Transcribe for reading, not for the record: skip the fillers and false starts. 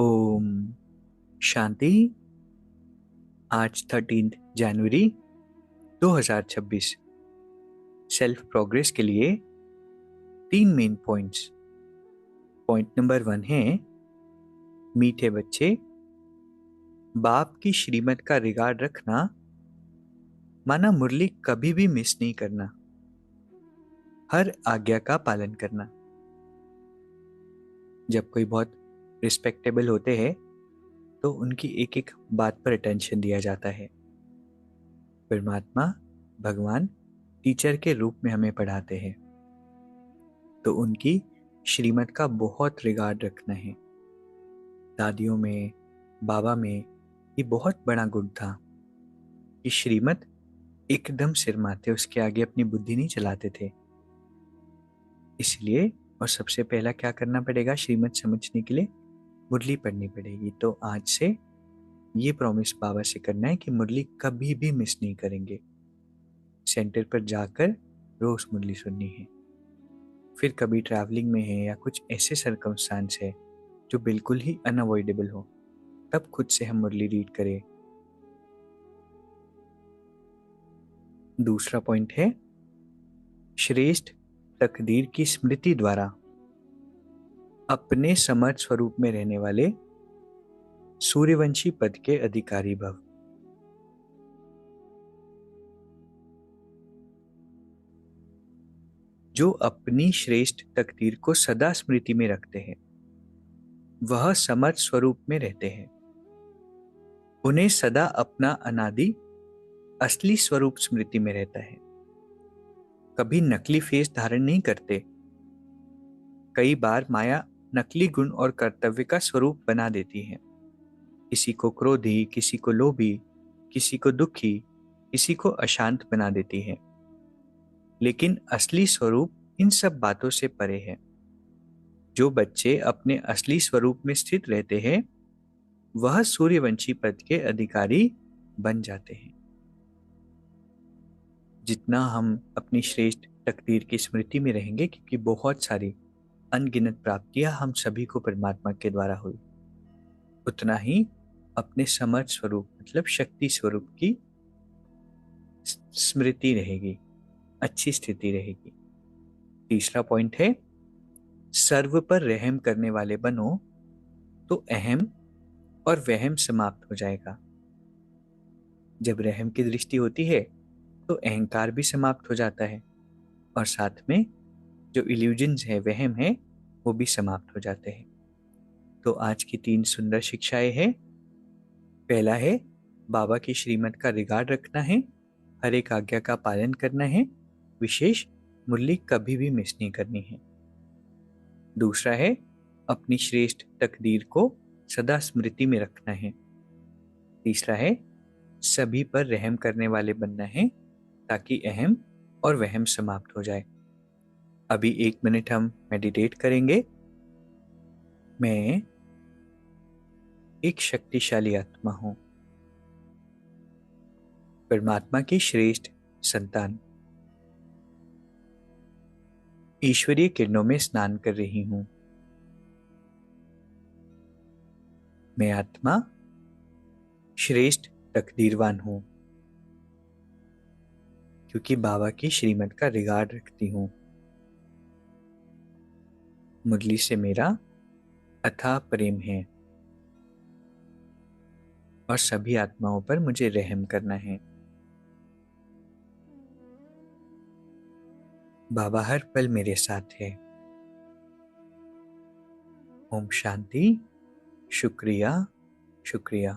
ओम शांति। आज 13 जनवरी 2026 self progress के लिए 3 मेन पॉइंट्स। पॉइंट नंबर 1 है, मीठे बच्चे, बाप की श्रीमत का रिगार्ड रखना, माना मुरली कभी भी मिस नहीं करना, हर आज्ञा का पालन करना। जब कोई बहुत रिस्पेक्टेबल होते हैं तो उनकी एक एक बात पर अटेंशन दिया जाता है। परमात्मा भगवान टीचर के रूप में हमें पढ़ाते हैं, तो उनकी श्रीमत का बहुत रिगार्ड रखना है। दादियों में, बाबा में ये बहुत बड़ा गुण था कि श्रीमत एकदम सिर माथे, उसके आगे अपनी बुद्धि नहीं चलाते थे। इसलिए और सबसे पहला क्या करना पड़ेगा श्रीमत समझने के लिए? मुरली पढ़नी पड़ेगी। तो आज से ये प्रॉमिस बाबा से करना है कि मुरली कभी भी मिस नहीं करेंगे। सेंटर पर जाकर रोज मुरली सुननी है। फिर कभी ट्रैवलिंग में है या कुछ ऐसे सर्कमस्टांस है जो बिल्कुल ही अनअवॉइडेबल हो, तब खुद से हम मुरली रीड करें। दूसरा पॉइंट है, श्रेष्ठ तकदीर की स्मृति द्वारा अपने समर्थ स्वरूप में रहने वाले सूर्यवंशी पद के अधिकारी भव। जो अपनी श्रेष्ठ तकदीर को सदा स्मृति में रखते हैं वह समर्थ स्वरूप में रहते हैं। उन्हें सदा अपना अनादि असली स्वरूप स्मृति में रहता है। कभी नकली फेस धारण नहीं करते। कई बार माया नकली गुण और कर्तव्य का स्वरूप बना देती है। किसी को क्रोधी, किसी को लोभी, किसी को दुखी, किसी को अशांत बना देती है। लेकिन असली स्वरूप इन सब बातों से परे है। जो बच्चे अपने असली स्वरूप में स्थित रहते हैं वह सूर्यवंशी पद के अधिकारी बन जाते हैं। जितना हम अपनी श्रेष्ठ तकदीर की स्मृति में रहेंगे, क्योंकि बहुत सारी अनगिनत प्राप्तियां हम सभी को परमात्मा के द्वारा हुई, उतना ही अपने समर्थ स्वरूप मतलब शक्ति स्वरूप की स्मृति रहेगी, अच्छी स्थिति रहेगी। तीसरा पॉइंट है, सर्व पर रहम करने वाले बनो तो अहम और वहम समाप्त हो जाएगा। जब रहम की दृष्टि होती है तो अहंकार भी समाप्त हो जाता है, और साथ में जो इल्यूजन्स है, वहम है, वो भी समाप्त हो जाते हैं। तो आज की 3 सुंदर शिक्षाएं हैं। पहला है, बाबा की श्रीमत का रिगार्ड रखना है, हर एक आज्ञा का पालन करना है, विशेष मुरली कभी भी मिस नहीं करनी है। दूसरा है, अपनी श्रेष्ठ तकदीर को सदा स्मृति में रखना है। तीसरा है, सभी पर रहम करने वाले बनना है ताकि अहम और वहम समाप्त हो जाए। अभी 1 मिनट हम मेडिटेट करेंगे। मैं एक शक्तिशाली आत्मा हूं, परमात्मा की श्रेष्ठ संतान, ईश्वरीय किरणों में स्नान कर रही हूं। मैं आत्मा श्रेष्ठ तकदीरवान हूं, क्योंकि बाबा की श्रीमत का रिगार्ड रखती हूं। मुरली से मेरा अथाह प्रेम है और सभी आत्माओं पर मुझे रहम करना है। बाबा हर पल मेरे साथ है। ओम शांति। शुक्रिया, शुक्रिया।